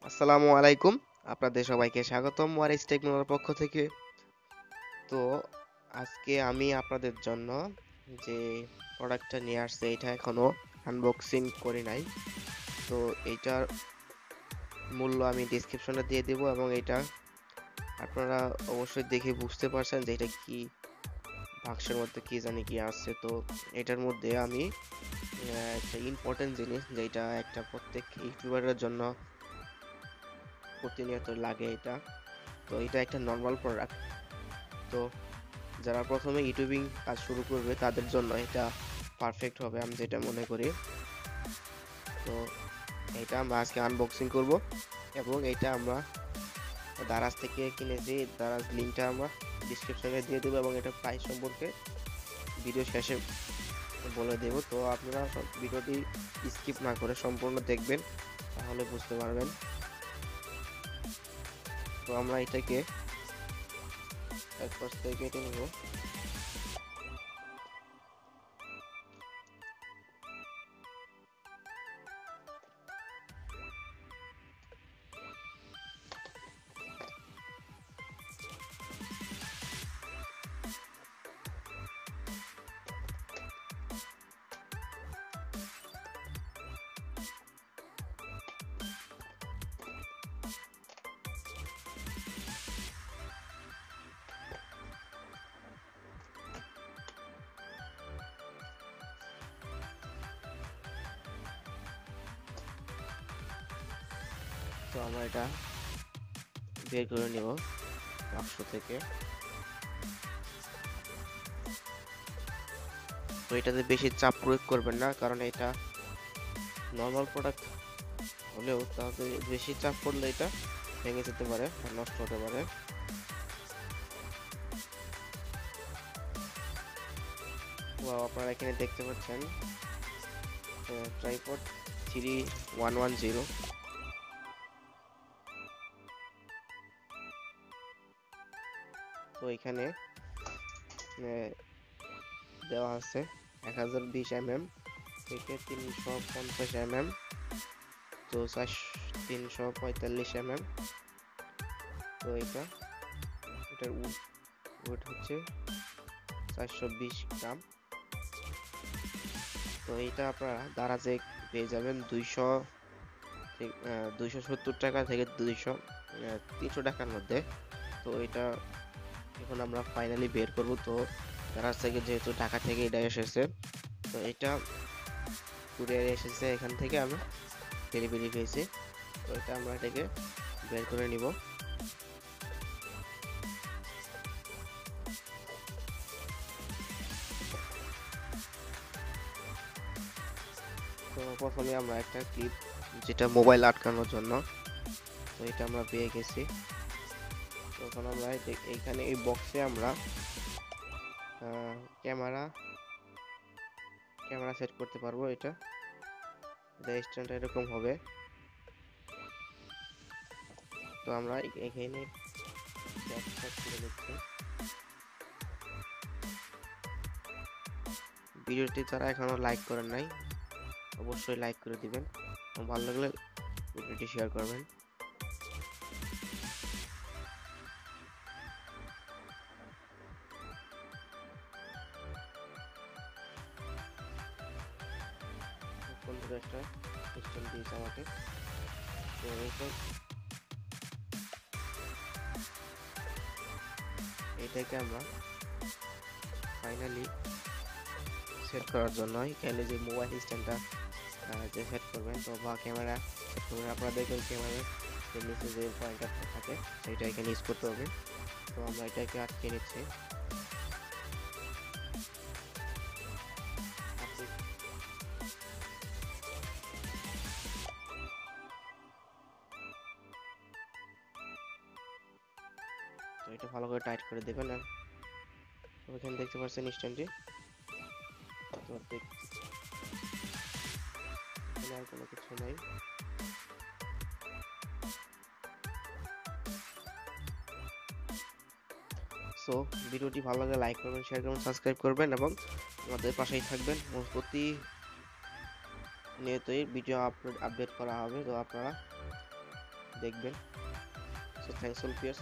আসসালামু আলাইকুম, আপনাদের সবাইকে স্বাগতম ওয়ারিস টেকনোর পক্ষ থেকে। তো আজকে আমি আপনাদের জন্য যে প্রোডাক্টটা নিয়ে আসছে এটা এখনো আনবক্সিং করি নাই। তো এইটার মূল্য আমি ডিসক্রিপশনে দিয়ে দেব এবং এটা আপনারা অবশ্যই দেখে বুঝতে পারছেন যে এটা কি, বাক্সের মধ্যে কি জানি কি আছে। তো এটার মধ্যে আমি একটা ইম্পর্টেন্ট জিনিস যেটা একটা প্রত্যেক ইউটিউবারের জন্য প্রতিনিয়ত লাগে এটা। তো এটা একটা নর্মাল প্রোডাক্ট। তো যারা প্রথমে ইউটিউবিং কাজ শুরু করবে তাদের জন্য এটা পারফেক্ট হবে আমি যেটা মনে করি। তো এটা আমরা আজকে আনবক্সিং করব এবং এটা আমরা দারাজ থেকে কিনেছি। দারাজ লিঙ্কটা আমরা ডিসক্রিপশনে দিয়ে দেবো এবং এটা প্রাইস সম্পর্কে ভিডিও শেষে বলে দেব। তো আপনারা সব ভিডিওটি স্কিপ না করে সম্পূর্ণ দেখবেন, তাহলে বুঝতে পারবেন। তো আমরা এটাকে এক পাশ থেকে কেটে নেব। তো আমরা এটা বের করে নেব বাক্স থেকে। তো এটাতে বেশি চাপ প্রয়োগ করবেন না, কারণ এটা নর্মাল প্রোডাক্ট হলেও তাতে বেশি চাপ পড়লে এটা ভেঙে যেতে পারে আর নষ্ট হতে পারে। আপনারা এখানে দেখতে পাচ্ছেন ট্রাইপড 3110। তো এখানে দেওয়া আছে 1020 mm থেকে 350 mm, তো 345 mm। তো এটার ওয়েট হচ্ছে 420 গ্রাম। তো এটা আপনারা দারাজে পেয়ে যাবেন 270 টাকা থেকে 300 টাকার মধ্যে। তো এটা এখন আমরা ফাইনালি বের করব। তো দারাজ থেকে, যেহেতু ঢাকা থেকে এটা এসেছে, তো এটা কুরিয়ারে এসেছে, এখান থেকে আমরা ডেলিভারি পেয়েছি। তো এটা আমরা এটাকে বের করে নিব। তো প্রথমে আমরা একটা ক্লিপ, যেটা মোবাইল আটকানোর জন্য, তো এটা আমরা পেয়ে গেছি। তখন আমরা এইখানে এই বক্সে আমরা ক্যামেরা সেট করতে পারবো। এটা স্ট্যান্ডটা এরকম হবে। তো আমরা এখানে ব্যাকটা খুলে নিচ্ছি। ভিডিওটি যারা এখনো লাইক করেন নাই অবশ্যই লাইক করে দিবেন, ভালো লাগলে ভিডিওটি শেয়ার করবেন। বন্ধুরা একটা স্ট্যান্ড দিয়েছে আমাকে। তো এটাকে আমরা ফাইনালি সেট করার জন্য এখানে যে মোবাইল স্ট্যান্ডটা যে সেট করবেন, তো বা ক্যামেরা সেট করবেন, আপনারা দেখবেন ক্যামেরার নিচে যে পয়েন্টারটা থাকে সেটা এখানে ইউজ করতে হবে। তো আমরা এটাকে আটকে নিচ্ছি। তো এটা ভালো করে টাইট করে দেবেন। আর ওইখানে দেখতে পাচ্ছেন স্ট্যান্ডটি। তো এখানে আর কোনো কিছু নাই। সো ভিডিওটি ভালো লাগলে লাইক করবেন, শেয়ার করবেন, সাবস্ক্রাইব করবেন এবং আমাদের পাশেই থাকবেন। প্রতি নিয়তই ভিডিও আপডেট করা হবে, তো আপনারা দেখবেন। So thanks all viewers.